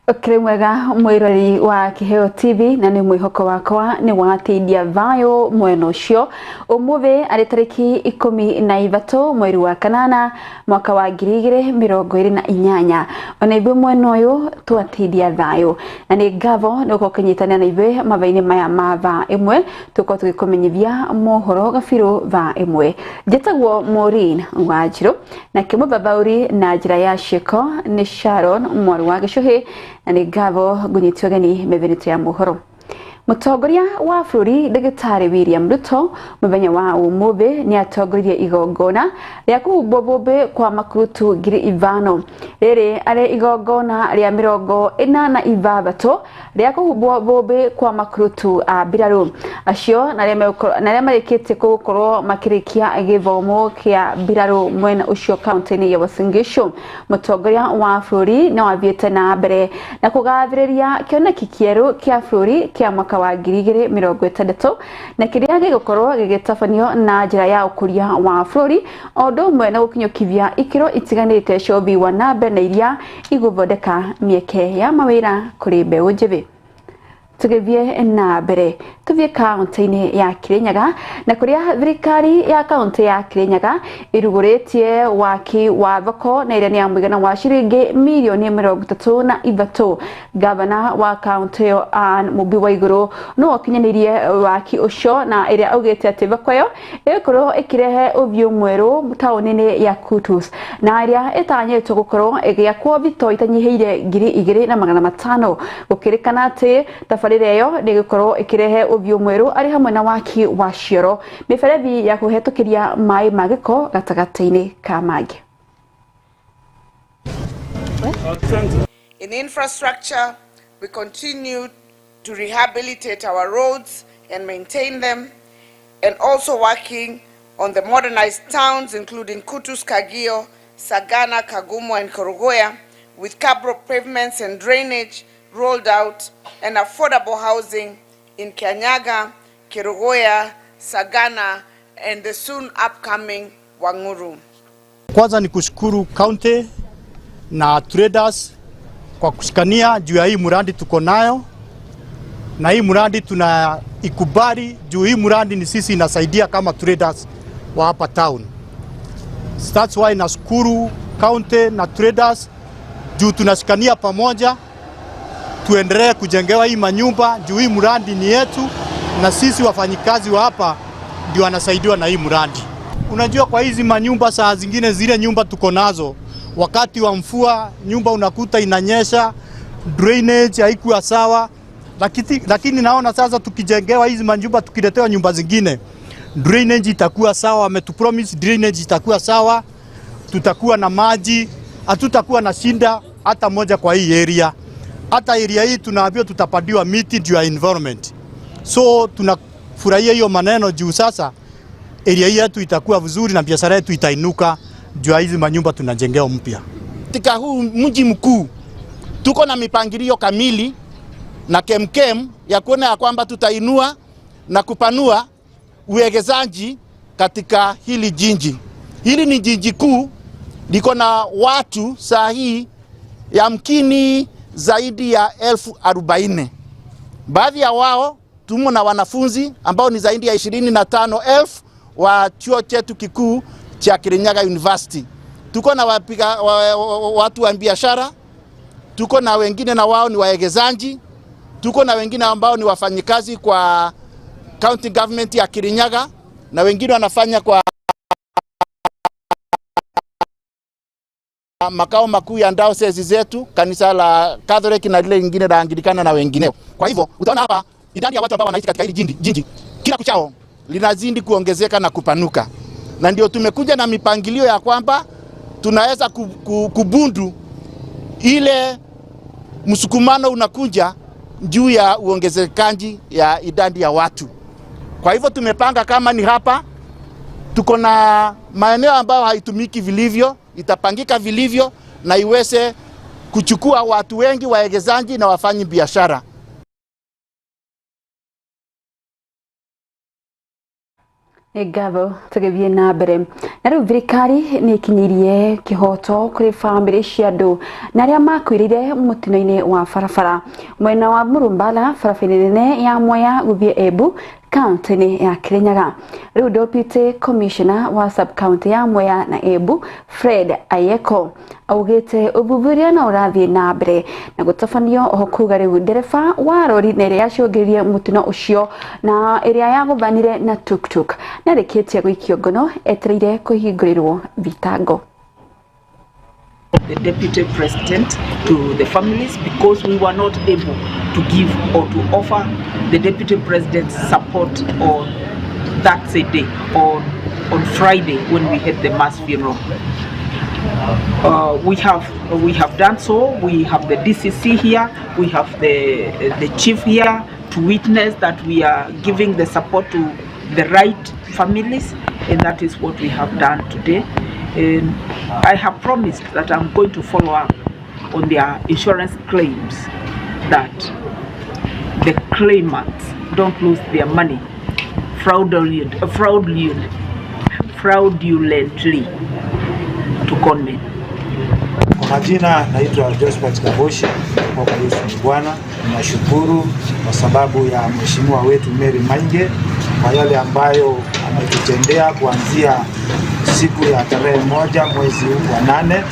Okere mwega mwirori wa Kiheo TV na ni mwihoko wakwa ni wateithia vayo mweno cio umuthi ari tariki 13 mweri wa kanana mwaka wa 2028 ona ibe mweno uyu twateithia vayo na ni ngavo nuko kinyitania na ibe mabaini maya mava imwe tuko tugikumenyithia mohoro gafiro va imwe jetagwo Maureen Wanjiru na kimubabauri na njira ya shiko ni Sharon mwari wa Gicuhi na ni ngavo gunyitio geni mevenito ya mohoro. Mutongoria wa bũrũri Ndagĩtarĩ William Ruto mũthenya wa umuthi ni atongoririe igongona rĩa kũhumbwo vũmbĩ kwa makurutu 5,000 rĩrĩ arĩ igongona rĩa 46 rĩa kũhumbwo vũmbĩ kwa makurutu a mbirarũ acio na arĩa marĩkĩtie gũkorwo makĩrĩkia gĩthomo kĩa mbirarũ mwena ũcio kaunti-inĩ ya Uasin Gishu. Mutongoria wa bũrũri no athiĩte na mbere na kũgathĩrĩria kĩoneki kĩerũ kĩa bũrũri kĩa mwaka wa 2060 na kiria gĩgũkorwo gĩgĩtabanio na njĩra ya ũkũria wa bũrũri o ũndũ ũmwe na gũkinyũkithia ikĩro itiganĩte cia ũthii wa na mbere na iria igũthondeka mĩeke ya mawĩra kũrĩ mbeũ njĩthĩ. Tugithie na mbere tuvie kaunti-inĩ ya Kirinyaga na kuria thirikari ya kaunti ya Kirinyaga irugũrĩtie waki wa thoko na iria ya mũigana wa ciringi milioni 33. Gavana wa kaunti Anne Mũmbi wa Igũrũ no akinyanĩirie waki ũcio na iria augĩte atĩ thoko ĩyo ĩkorwo ĩkĩrehe ũthiũ mwerũ taũni-inĩ ya Kutus na iria ĩtanyĩtwo gũkorwo ĩgĩakwo thito itanyihĩire 2,500 gũkĩrĩkana atĩ tabarĩra ĩyo nĩgũkorwo ĩkĩrehe ũthiũ mwerũ arĩ hamwe na waki wa cioro mĩberethi ya kũhetũkĩria maĩ ma gĩko gatagatĩ-inĩ ka mangĩ. In infrastructure, we continue to rehabilitate our roads and maintain them, and also working on the modernized towns including Kutus, Kagio, Sagana, Kagumo and Korogoya with cabro pavements and drainage rolled out and affordable housing in Kianyaga, Korogoya, Sagana and the soon upcoming Wanguru. Kwanza ni kushukuru county na traders kwa kushikania juu ya hii muradi tuko nayo, na hii muradi tunaikubali juu hii muradi ni sisi inasaidia kama traders wa hapa town. That's why nashukuru county na traders juu tunashikania pamoja tuendelee kujengewa hii manyumba juu hii muradi ni yetu na sisi wafanyikazi wa hapa ndio wanasaidiwa na hii muradi. Unajua kwa hizi manyumba saa zingine zile nyumba tuko nazo wakati wa mvua nyumba unakuta inanyesha, drainage haikuwa sawa, lakini naona sasa tukijengewa hizi manyumba tukiletewa nyumba zingine drainage itakuwa sawa, wametupromise drainage itakuwa sawa, tutakuwa na maji, hatutakuwa na shinda hata moja kwa hii area. Hata area hii tunaambiwa tutapadiwa miti juu ya environment. So tunafurahia hiyo maneno juu sasa area hii yetu itakuwa vizuri na biashara yetu itainuka juu ya hizi manyumba tunajengea mpya. Katika huu mji mkuu tuko na mipangilio kamili na kemkem ya kuona ya kwamba tutainua na kupanua uwekezaji katika hili jiji. Hili ni jiji kuu, liko na watu saa hii yamkini zaidi ya 40,000. Baadhi ya wao tumo na wanafunzi ambao ni zaidi ya 25,000 wa chuo chetu kikuu cha Kirinyaga University. Tuko na watu wa biashara, tuko na wengine na wao ni waegezaji, tuko na wengine ambao ni wafanyikazi kwa county government ya Kirinyaga na wengine wanafanya kwa makao makuu ya diocese zetu, kanisa la Catholic na lile lingine la Anglikana na wengineo. Kwa hivyo utaona hapa idadi ya watu ambao wanaishi katika hili jiji kila kuchao linazidi kuongezeka na kupanuka. Na ndio tumekuja na mipangilio ya kwamba tunaweza kubundu ile msukumano unakuja juu ya uongezekaji ya idadi ya watu. Kwa hivyo tumepanga kama ni hapa tuko na maeneo ambayo haitumiki vilivyo, itapangika vilivyo na iweze kuchukua watu wengi waegezaji na wafanyi biashara. Gabo tugithie na mbere na riu thirikari ni kinyirie kihoto kuri family cia andu na aria makwirire mutino-ini wa barabara mwena wa Murumbala barabara nene ya Mwea guthie Embu kaunti ya Kirinyaga. Riu deputy commissioner wa sub county ya Mwea na Embu Fred Ayeko augite uthuthuria na urathie na mbere na gutabanio oho kuga riu ndereba wa rori na iria yacungiririe mutino ucio na iria yaguthanire na tuktuk na rikitie gwikio ngono etereire kuhingurirwo thitango. The deputy president to the families because we were not able to give or to offer the deputy president's support on that same day on Friday when we had the mass funeral. We have done so. We have the DCC here. We have the chief here to witness that we are giving the support to the right families, and that is what we have done today. And I have promised that I'm going to follow up on their insurance claims, that the claimants don't lose their money fraudulently to conmen. Kwa majina naitwa Josephat Kaboshi kutoka Yesu Bwana. Ninashukuru kwa sababu ya mheshimiwa wetu Mary Mainge kwa yale ambayo ametutendea kuanzia siku ya tarehe 1 mwezi wa 8.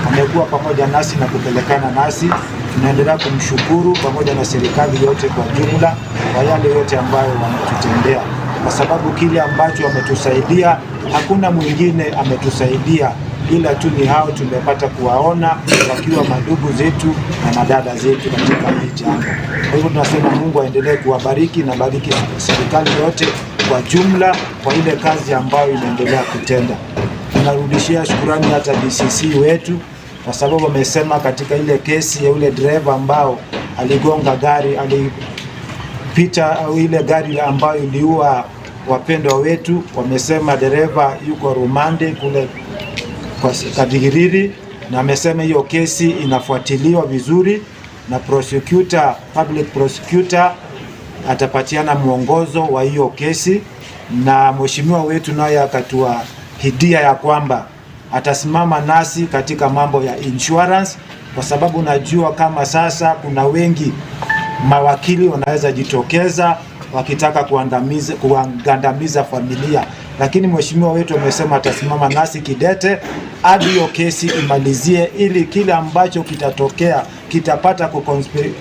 Amekuwa pamoja nasi na kupelekana nasi. Tunaendelea kumshukuru pamoja na serikali yote kwa jumla kwa yale yote ambayo wametutendea, kwa sababu kile ambacho wametusaidia hakuna mwingine ametusaidia ila tu ni hao tumepata kuwaona wakiwa madugu zetu na madada zetu katika hii jambo. Kwa hivyo tunasema Mungu aendelee kuwabariki na bariki serikali yote kwa jumla kwa ile kazi ambayo inaendelea kutenda. Tunarudishia shukrani hata DCC wetu kwa sababu wamesema katika ile kesi ya ule dereva ambao aligonga gari, alipita au ile gari ambayo iliua wapendwa wetu, wamesema dereva yuko rumande kule kwa Kadigiriri, na amesema hiyo kesi inafuatiliwa vizuri na public prosecutor atapatiana mwongozo wa hiyo kesi, na mheshimiwa wetu naye akatuahidia ya kwamba atasimama nasi katika mambo ya insurance, kwa sababu najua kama sasa kuna wengi mawakili wanaweza jitokeza wakitaka kuangandamiza familia, lakini mheshimiwa wetu amesema atasimama nasi kidete hadi hiyo kesi imalizie, ili kile ambacho kitatokea kitapata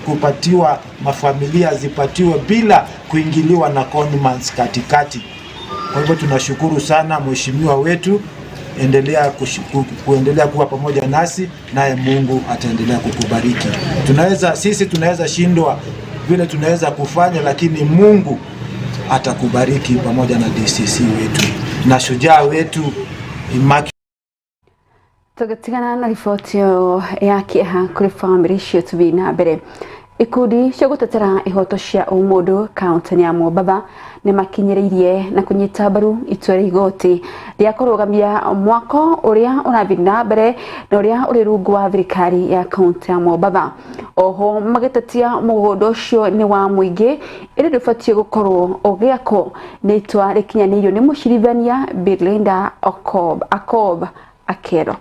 kupatiwa mafamilia zipatiwe bila kuingiliwa na conmans katikati. Kwa hivyo tunashukuru sana mheshimiwa wetu, kuendelea kuwa pamoja nasi, naye Mungu ataendelea kukubariki. Sisi tunaweza shindwa vile tunaweza kufanya, lakini Mungu atakubariki pamoja na DCC wetu na shujaa wetu Imaki. Tugatigana na riboti ya kieha kuri family cio tuthi na mbere. Ikundi cia gutetera ihoto cia umundu kaunti ya Mombatha ni makinyiririe na kunyita mbaru itua ria igoti ria kurugamia mwako uria urathi na mbere na uria uri rungu wa thirikari ya kaunti ya Mombatha. Oho magitetia mugondo ucio ni wa muingi iri ribatie gukorwo ugiako ni itua rikinyanirio ni mucirithania Belinda Akob Akero.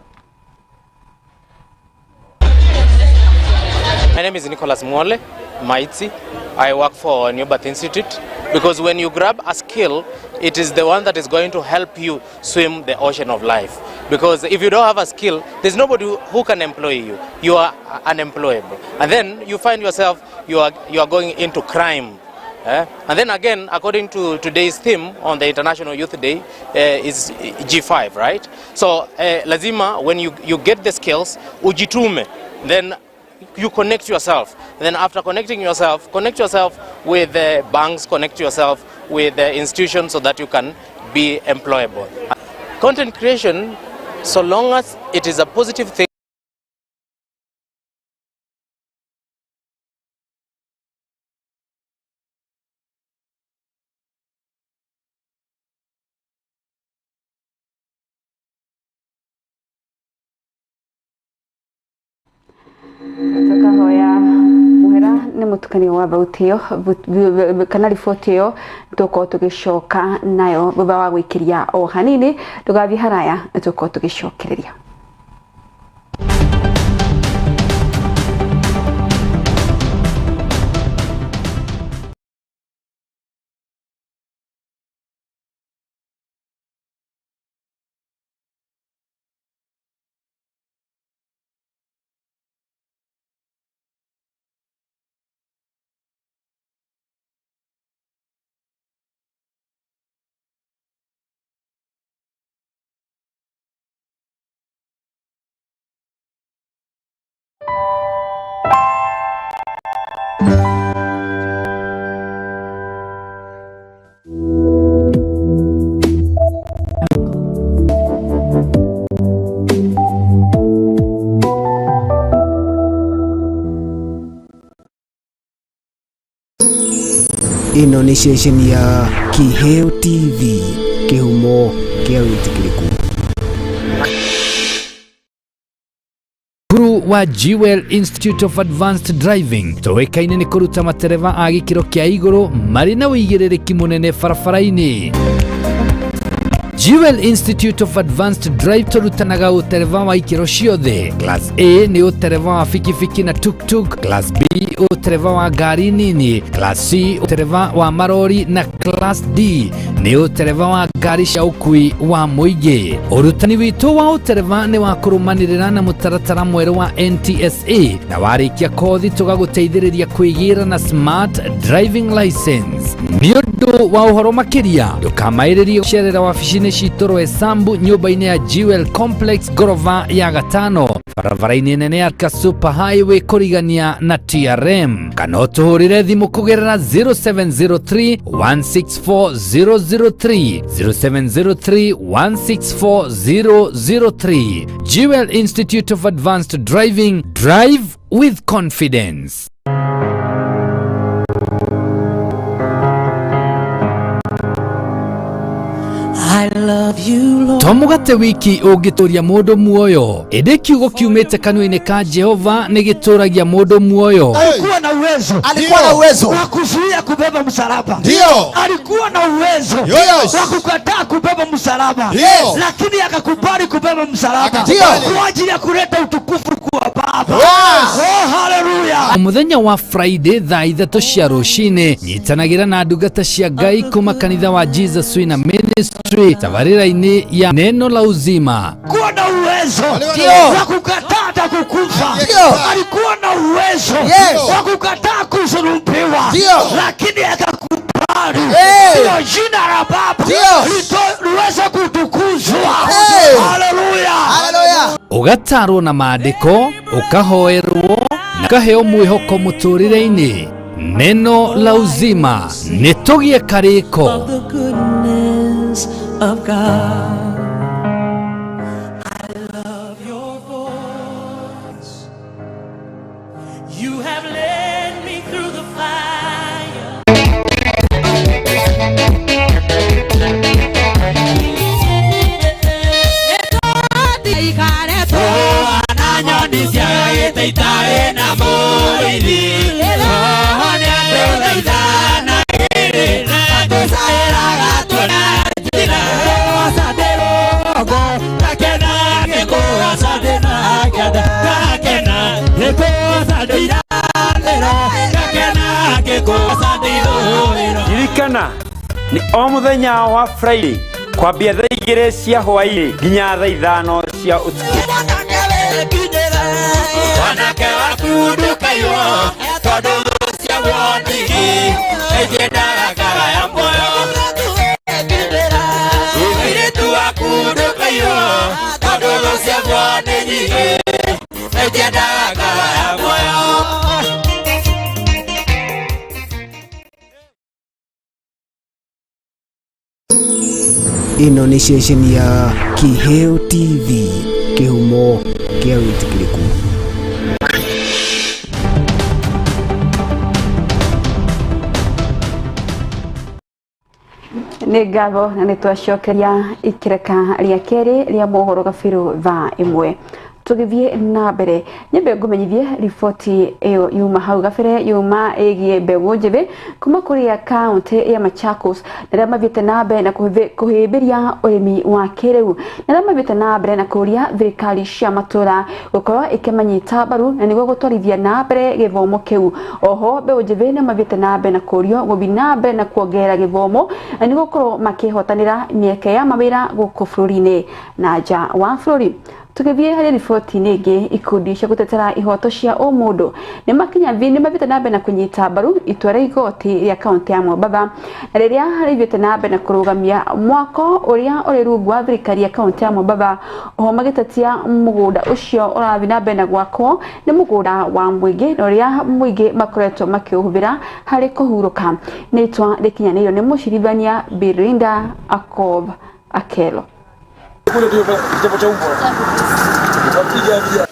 My name is Nicholas Mwole Maitsi. I work for New Birth Institute, because when you grab a skill, it is the one that is going to help you swim the ocean of life. Because if you don't have a skill, there's nobody who can employ you. You are unemployable. And then you find yourself, you are going into crime. And then again, according to today's theme on the International Youth Day, is G5, right? So lazima, when you get the skills, ujitume, then you connect yourself. And then after connect yourself with banks, connect yourself with institutions so that you can be employable. Content creation, so long as it is a positive thing, Tukahoya muhera ni mutukanio wa bautio kana riboti yo tuko tugicoka nayo baba wa gwikiria o hanini tugathi haraya tuko tugicokereria. Ino ni station ya Kiheo TV, kihumo kia witikiriku. Guru wa Jewel Institute of Advanced Driving toekaine ni kuruta matereva a gikiro kia iguru mari na wigiririki munene barabara-ini. Jewel Institute of Advanced Drive turutanaga utereva wa ikiro ciothe. Class A ni utereva wa fikifiki na tuk-tuk, Class B utereva wa gari nini, Class C utereva wa marori na Class D ni utereva wa gari cia ukui wa muingi. Urutani witu wa utereva ni wa kurumanirira na mutaratara mweru wa NTSA na warikia kothi tugaguteithiriria kwigira na smart driving license. Niondo wa uhoro makiria ndukamairirie gucerera wabici-ini citu Rwesambu nyumba-ini ya Jewel Complex gorova ya gatano barabara-ini nene ya Super Highway kurigania na TRM kana utuhurire thimu kugerera 0703 164003 0703 164003. Jewel Institute of Advanced Driving, drive with confidence. I love you, Lord. Tomugate wiki ugituria mundu muoyo ende kiugo kiumite kanua-ini ka Jehova ni gituragia mundu muoyo. Alikuwa na uwezo wa kuzuia kubeba msalaba. Ndio. Alikuwa na uwezo wa kukataa kubeba msalaba. Lakini akakubali kubeba msalaba kwa ajili ya kuleta utukufu kwa Baba. Oh, hallelujah. Muthenya wa Friday thaa 3 cia rucini nyitanagira na ndungata cia Ngai kuma kanitha wa Jesus Wina Ministry tabarira-ini ya neno la uzima. Alikuwa na uwezo wa kukataa kukufa. Alikuwa na uwezo wa kukataa kusulubiwa. Lakini akakubali. Ndio jina la Baba liweze kutukuzwa. Haleluya. Ugatarwo na maandiko, ukahoerwo na ukaheo mwihoko muturire-ini. Neno la uzima nitugie kariko. Of God, I love your voice. You have led me through the fire. Irikana ni o muthenya wa Friday kwambia thaa 2 cia hwaini nginya thaa 5 cia utuku. Wanake wakundukayo tondu cia wonigi ejendaga kara ya moyo. Iritu wakundukayo tondu cia wonigi ejendaga kara ya moyo. Ino ni station ya Kiheo TV, kihumo kia witikiriku. Nĩ ngatho na nĩ twacokeria ikireka rĩa kerĩ rĩa mohoro gabiru thaa 1. tugithie na mbere nyambe ngumenyithie riboti iyo yuma hau gabere yuma egie mbegu njebe kuma kuri account ya Machakos na mabiete na mbere na kuhimbiria urimi wa kiriu na mabiete na mbere na kuria thirikari cia matura gukorwo ikemanyita baru na niguo gutwarithia na mbere githomo kiu. Oho mbegu njebe na mabiete na mbere na kurio gubina mbere na kuongera githomo na niguo korwo makihotanira mieke ya mawira guku bururi-ini na nja wa bururi. Tukivie hari riboti ningi ikundi cia gutetera ihoto cia umundu ni makinya vi ni mabite na mbere na kunyita baru itua ria igoti ria kaunti ya Mombatha na riria hari bite na mbere na kurugamia mwako uria uri rungu wa thirikari ya kaunti ya Mombatha. Oho magitetia mugunda ucio urathi na mbere na gwakwo ni mugunda wa mwingi na uria mwingi makoretwo makiuhubira hari kuhuruka. Nitwa rikinyaniro ni mucirithania Birinda Akob Akelo.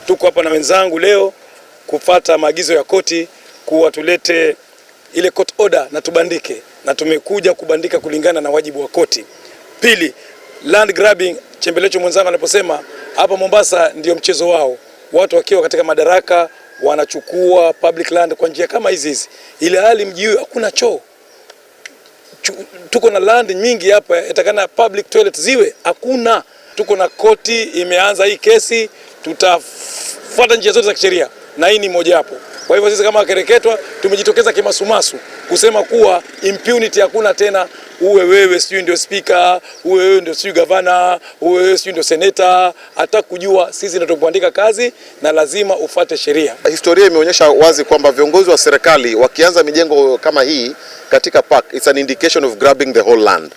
Tuko hapa na wenzangu leo kupata maagizo ya koti kuwa tulete ile court order na tubandike, na tumekuja kubandika kulingana na wajibu wa koti. Pili, land grabbing, Chembelecho mwenzangu anaposema hapa Mombasa ndio mchezo wao. Watu wakiwa katika madaraka wanachukua public land kwa njia kama hizi. Ile hali mji huu hakuna choo. Tuko na land nyingi hapa, itakana public toilet ziwe hakuna. Tuko na koti imeanza hii kesi, tutafuata njia zote za kisheria na hii ni moja hapo. Kwa hivyo sisi kama Kereketwa tumejitokeza kimasumasu kusema kuwa impunity hakuna tena. Uwe wewe sijui ndio speaker, uwe wewe ndio sijui governor, uwe wewe sijui ndio senator, hata kujua sisi ndio tunapoandika kazi na lazima ufuate sheria. Historia imeonyesha wazi kwamba viongozi wa serikali wakianza mijengo kama hii katika park, it's an indication of grabbing the whole land.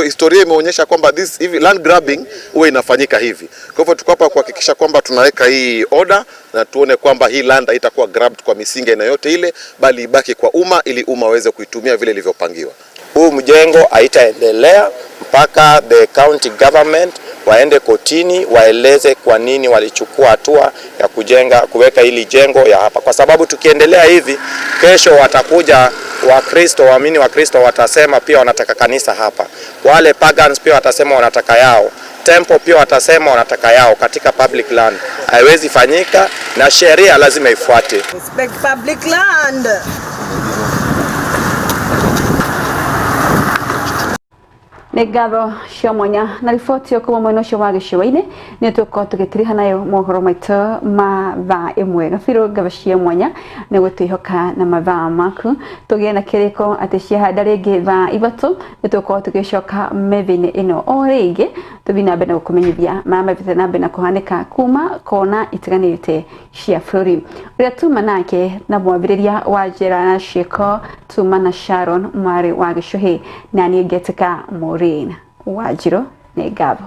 Historia imeonyesha kwamba this land grabbing huwa inafanyika hivi. Kwa hivyo tuko hapa kuhakikisha kwamba tunaweka hii order na tuone kwamba hii land haitakuwa grabbed kwa misingi aina yote ile, bali ibaki kwa umma ili umma waweze kuitumia vile ilivyopangiwa. Huu mjengo haitaendelea mpaka the county government waende kotini waeleze kwa nini walichukua hatua ya kuweka hili jengo ya hapa, kwa sababu tukiendelea hivi kesho watakuja Wakristo, waamini wa Kristo watasema pia wanataka kanisa hapa, wale pagans pia watasema wanataka yao, temple pia watasema wanataka yao katika public land. Haiwezi fanyika na sheria lazima ifuate. Respect public land. Negado Shomanya na riboti okuma mweno cio wa giciwa-ini ni tuko tugitiriha nayo mohoro maitu ma thaa imwe gabiro gabacia mwanya ni gutihoka na mathaa maku tugie na kiriko ati ciahanda ringi thaa ithatu ni tuko tugicoka methini ino o ringi tuthina mbere na gukumenyithia mabite na mbere na kuhanika kuma kona itiganite cia bururi uria tuma nake na mwambiriria wa njera na ciiko tuma na Sharon mwari wa gicuhi na ni ngetika Maureen Wanjiru nĩ ngatho.